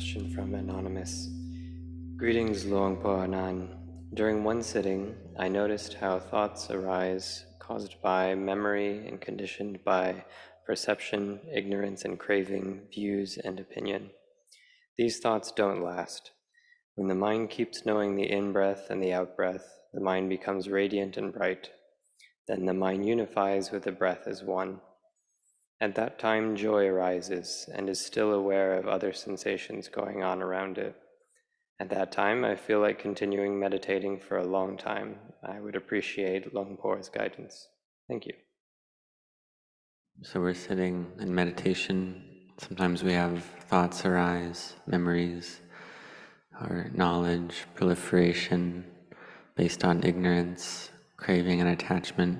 Question from Anonymous. Greetings, Luangpo Anan. During one sitting, I noticed how thoughts arise caused by memory and conditioned by perception, ignorance, and craving, views, and opinion. These thoughts don't last. When the mind keeps knowing the in-breath and the out-breath, the mind becomes radiant and bright. Then the mind unifies with the breath as one. At that time, joy arises and is still aware of other sensations going on around it. At that time, I feel like continuing meditating for a long time. I would appreciate Longpor's guidance. Thank you. So we're sitting in meditation. Sometimes we have thoughts arise, memories, or knowledge, proliferation based on ignorance, craving, and attachment.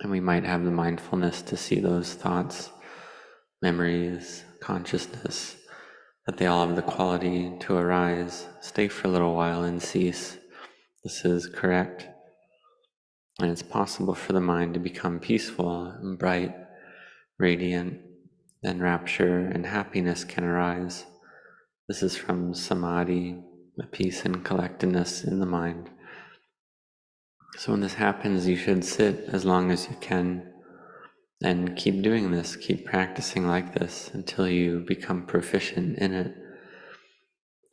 And we might have the mindfulness to see those thoughts, memories, consciousness, that they all have the quality to arise, stay for a little while and cease. This is correct. And it's possible for the mind to become peaceful and bright, radiant, then rapture and happiness can arise. This is from samadhi, the peace and collectedness in the mind. So when this happens, you should sit as long as you can and keep doing this, keep practicing like this until you become proficient in it.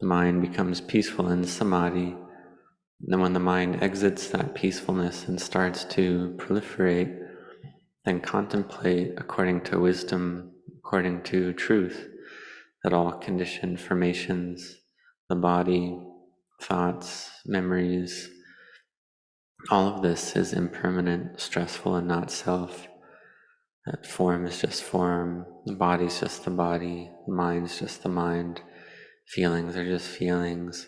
The mind becomes peaceful in samadhi. Then when the mind exits that peacefulness and starts to proliferate, then contemplate according to wisdom, according to truth, that all conditioned formations, the body, thoughts, memories, all of this is impermanent, stressful, and not self. That form is just form, the body is just the body, the mind is just the mind, feelings are just feelings,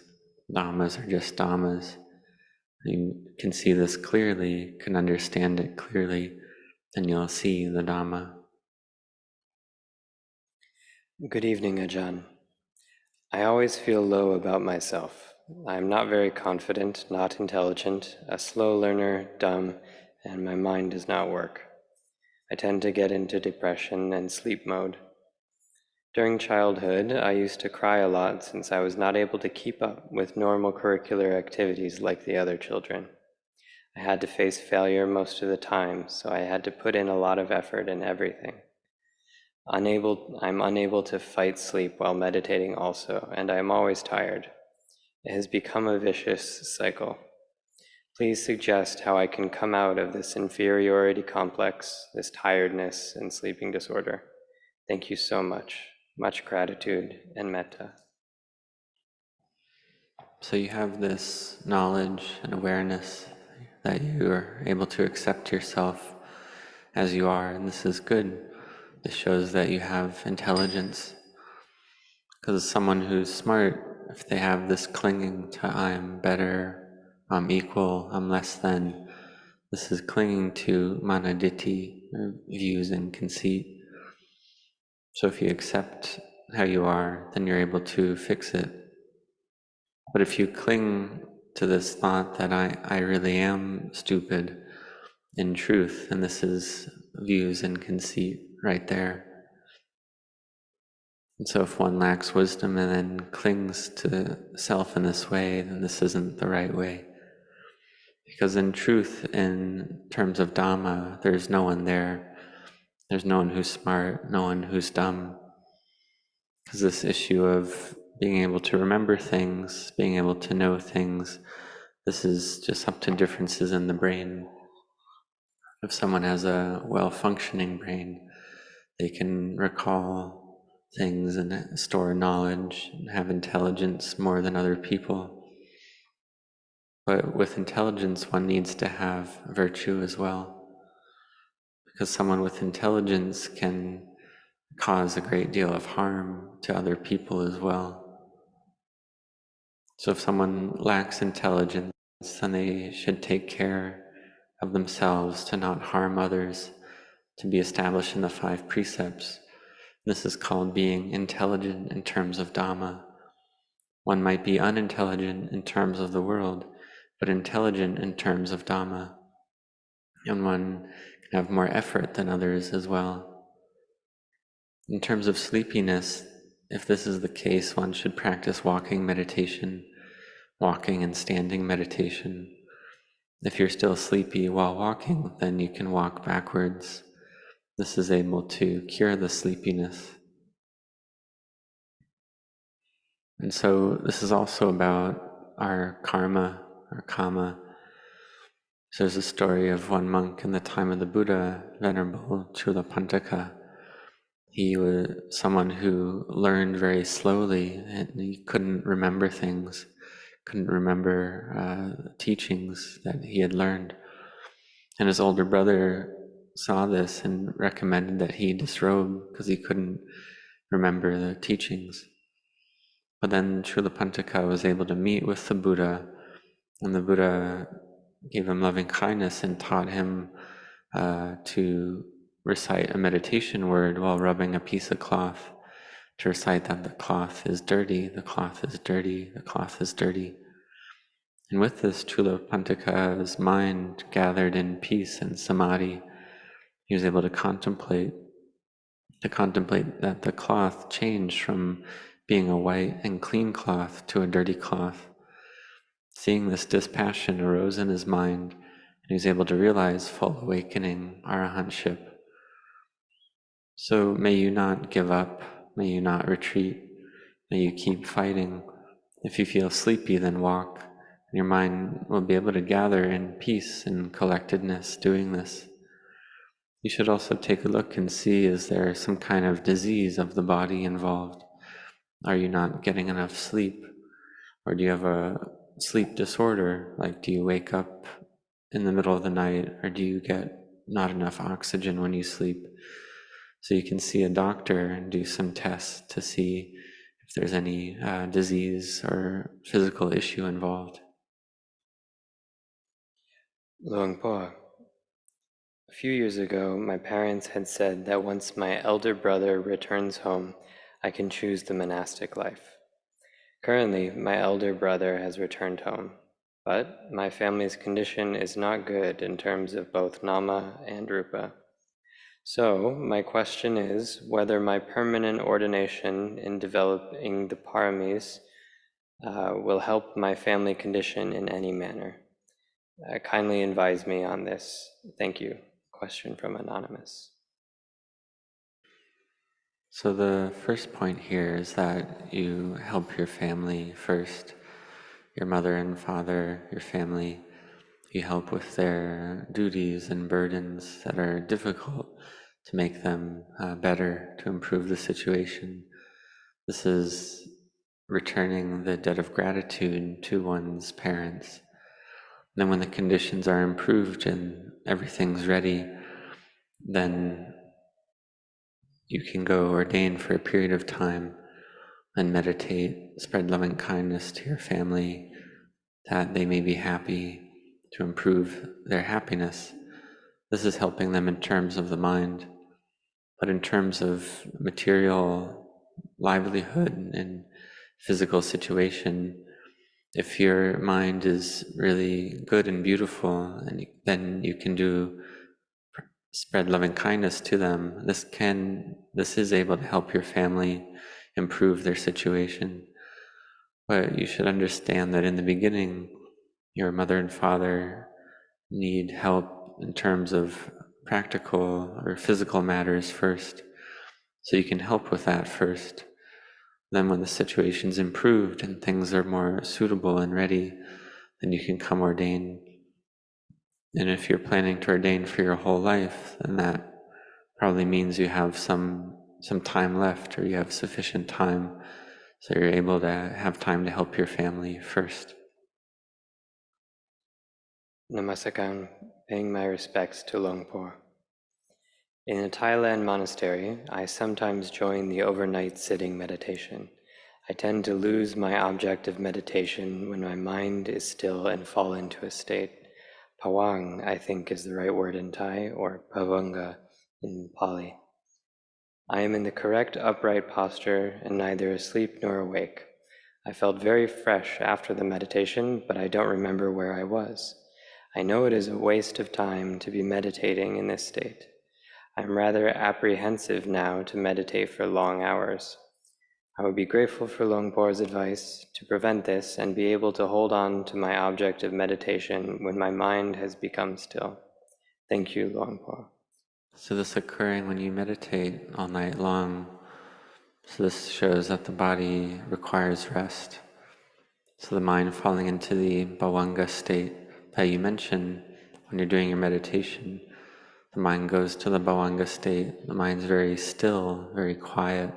dhammas are just dhammas. You can see this clearly, can understand it clearly, then you'll see the Dhamma. Good evening, Ajahn. I always feel low about myself. I am not very confident, not intelligent, a slow learner, dumb, and my mind does not work. I tend to get into depression and sleep mode. During childhood, I used to cry a lot since I was not able to keep up with normal curricular activities like the other children. I had to face failure most of the time, so I had to put in a lot of effort in everything. I'm unable to fight sleep while meditating also, and I am always tired. It has become a vicious cycle. Please suggest how I can come out of this inferiority complex, this tiredness and sleeping disorder. Thank you so much. Much gratitude and metta. So you have this knowledge and awareness that you are able to accept yourself as you are, and this is good. This shows that you have intelligence. Because someone who's smart, if they have this clinging to I'm better, I'm equal, I'm less than, this is clinging to manaditi, views and conceit. So if you accept how you are, then you're able to fix it. But if you cling to this thought that I really am stupid in truth, and this is views and conceit right there. And so if one lacks wisdom and then clings to self in this way, then this isn't the right way. Because in truth, in terms of Dhamma, there's no one there. There's no one who's smart, no one who's dumb. Because this issue of being able to remember things, being able to know things, this is just up to differences in the brain. If someone has a well-functioning brain, they can recall things and store knowledge and have intelligence more than other people. But with intelligence, one needs to have virtue as well. Because someone with intelligence can cause a great deal of harm to other people as well. So if someone lacks intelligence, then they should take care of themselves to not harm others, to be established in the 5 precepts. This is called being intelligent in terms of Dhamma. One might be unintelligent in terms of the world, but intelligent in terms of Dhamma. And one can have more effort than others as well. In terms of sleepiness, if this is the case, one should practice walking meditation, walking and standing meditation. If you're still sleepy while walking, then you can walk backwards. This is able to cure the sleepiness. And so this is also about our karma, our kama. So there's a story of one monk in the time of the Buddha, Venerable Chulapantaka. He was someone who learned very slowly, and he couldn't remember things, couldn't remember teachings that he had learned. And his older brother saw this and recommended that he disrobe because he couldn't remember the teachings. But then Chulapantaka was able to meet with the Buddha, and the Buddha gave him loving kindness and taught him to recite a meditation word while rubbing a piece of cloth, to recite that the cloth is dirty, the cloth is dirty, the cloth is dirty. And with this, Chulapantaka's mind gathered in peace and samadhi. He was able to contemplate that the cloth changed from being a white and clean cloth to a dirty cloth. Seeing this, dispassion arose in his mind, and he was able to realize full awakening, arahantship. So may you not give up, may you not retreat, may you keep fighting. If you feel sleepy, then walk, and your mind will be able to gather in peace and collectedness doing this. You should also take a look and see, is there some kind of disease of the body involved? Are you not getting enough sleep? Or do you have a sleep disorder? Like, do you wake up in the middle of the night, or do you get not enough oxygen when you sleep? So you can see a doctor and do some tests to see if there's any disease or physical issue involved. Luang Por, a few years ago, my parents had said that once my elder brother returns home, I can choose the monastic life. Currently, my elder brother has returned home, but my family's condition is not good in terms of both Nama and Rupa. So, my question is whether my permanent ordination in developing the paramis will help my family condition in any manner. Kindly advise me on this. Thank you. Question from Anonymous. So the first point here is that you help your family first, your mother and father, your family. You help with their duties and burdens that are difficult to make them better, to improve the situation. This is returning the debt of gratitude to one's parents. Then when the conditions are improved and everything's ready, then you can go ordain for a period of time and meditate, spread loving kindness to your family, that they may be happy, to improve their happiness. This is helping them in terms of the mind, but in terms of material livelihood and physical situation, if your mind is really good and beautiful, and then you can spread loving kindness to them. This is able to help your family improve their situation. But you should understand that in the beginning, your mother and father need help in terms of practical or physical matters first. So you can help with that first. Then when the situation's improved and things are more suitable and ready, then you can come ordain. And if you're planning to ordain for your whole life, then that probably means you have some time left, or you have sufficient time, so you're able to have time to help your family first. Namaskar, paying my respects to Luang Por. In a Thailand monastery, I sometimes join the overnight sitting meditation. I tend to lose my object of meditation when my mind is still and fall into a state. Pawang, I think, is the right word in Thai, or pavanga in Pali. I am in the correct upright posture and neither asleep nor awake. I felt very fresh after the meditation, but I don't remember where I was. I know it is a waste of time to be meditating in this state. I'm rather apprehensive now to meditate for long hours. I would be grateful for Longpor's advice to prevent this and be able to hold on to my object of meditation when my mind has become still. Thank you, Longpor. So this occurring when you meditate all night long, so this shows that the body requires rest. So the mind falling into the bhavanga state that you mentioned when you're doing your meditation, the mind goes to the bhavanga state. The mind's very still, very quiet.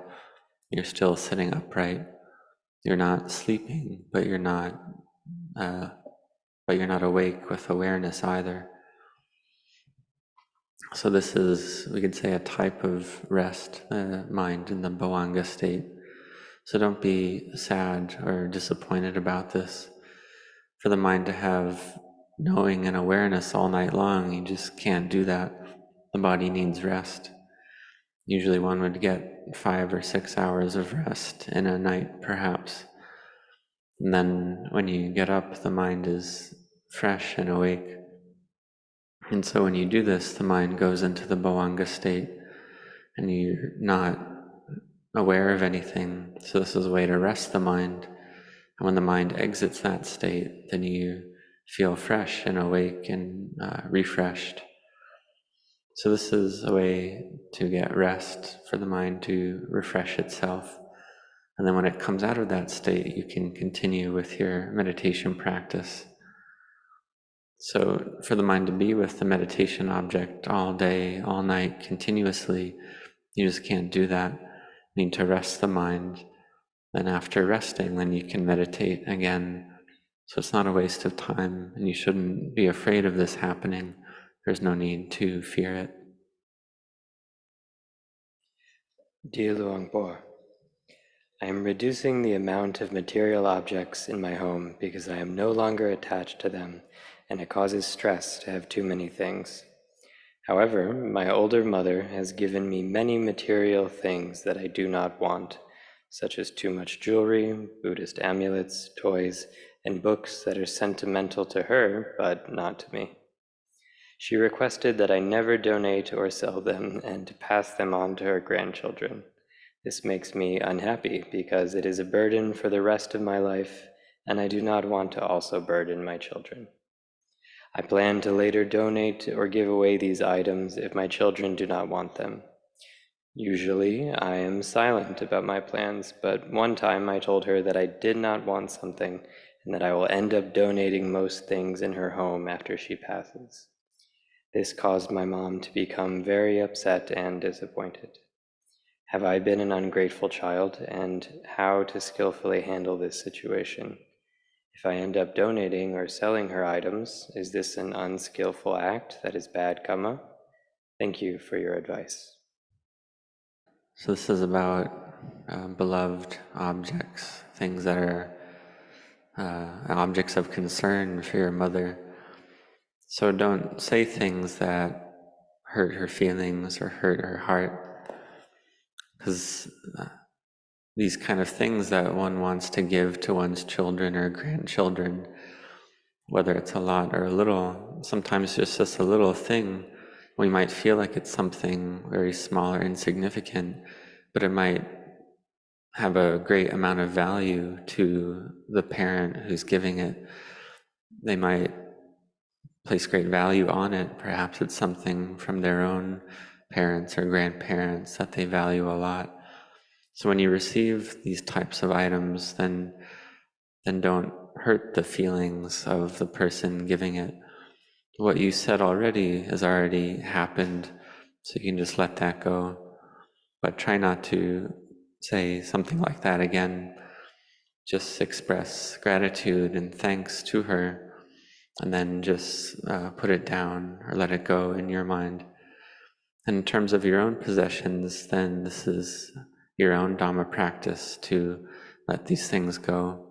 You're still sitting upright. You're not sleeping, but you're not awake with awareness either. So this is, we could say, a type of rest, mind in the bhavanga state. So don't be sad or disappointed about this. For the mind to have knowing and awareness all night long, you just can't do that. The body needs rest. Usually one would get 5 or 6 hours of rest in a night, perhaps. And then when you get up, the mind is fresh and awake. And so when you do this, the mind goes into the bhavanga state, and you're not aware of anything. So this is a way to rest the mind. And when the mind exits that state, then you feel fresh and awake and refreshed. So this is a way to get rest, for the mind to refresh itself. And then when it comes out of that state, you can continue with your meditation practice. So for the mind to be with the meditation object all day, all night, continuously, you just can't do that. You need to rest the mind. Then after resting, then you can meditate again. So it's not a waste of time, and you shouldn't be afraid of this happening. There's no need to fear it. Dear Luangpo, I am reducing the amount of material objects in my home because I am no longer attached to them, and it causes stress to have too many things. However, my older mother has given me many material things that I do not want, such as too much jewelry, Buddhist amulets, toys, and books that are sentimental to her, but not to me. She requested that I never donate or sell them and to pass them on to her grandchildren. This makes me unhappy because it is a burden for the rest of my life, and I do not want to also burden my children. I plan to later donate or give away these items if my children do not want them. Usually, I am silent about my plans, but one time I told her that I did not want something and that I will end up donating most things in her home after she passes. This caused my mom to become very upset and disappointed. Have I been an ungrateful child, and how to skillfully handle this situation? If I end up donating or selling her items, is this an unskillful act that is bad karma? Thank you for your advice. So this is about beloved objects, things that are objects of concern for your mother. So don't say things that hurt her feelings or hurt her heart, because these kind of things that one wants to give to one's children or grandchildren, whether it's a lot or a little, sometimes just a little thing, we might feel like it's something very small or insignificant, but it might have a great amount of value to the parent who's giving it. They might place great value on it. Perhaps it's something from their own parents or grandparents that they value a lot. So when you receive these types of items, then don't hurt the feelings of the person giving it. What you said already has already happened, so you can just let that go. But try not to say something like that again. Just express gratitude and thanks to her, and then just put it down or let it go in your mind. And in terms of your own possessions, then this is your own Dhamma practice to let these things go.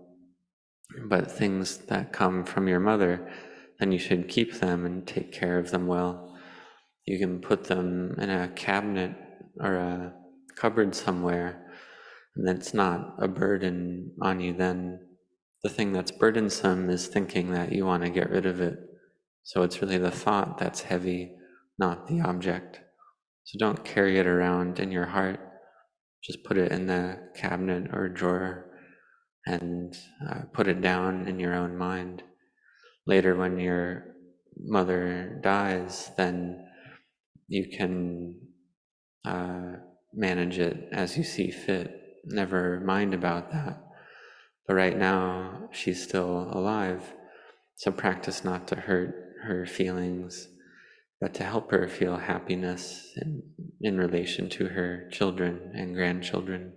But things that come from your mother, then you should keep them and take care of them well. You can put them in a cabinet or a cupboard somewhere, and it's not a burden on you then. The thing that's burdensome is thinking that you want to get rid of it. So it's really the thought that's heavy, not the object. So don't carry it around in your heart. just put it in the cabinet or drawer and put it down in your own mind. Later, when your mother dies, then you can manage it as you see fit. Never mind about that. But right now, she's still alive, so practice not to hurt her feelings, but to help her feel happiness in relation to her children and grandchildren.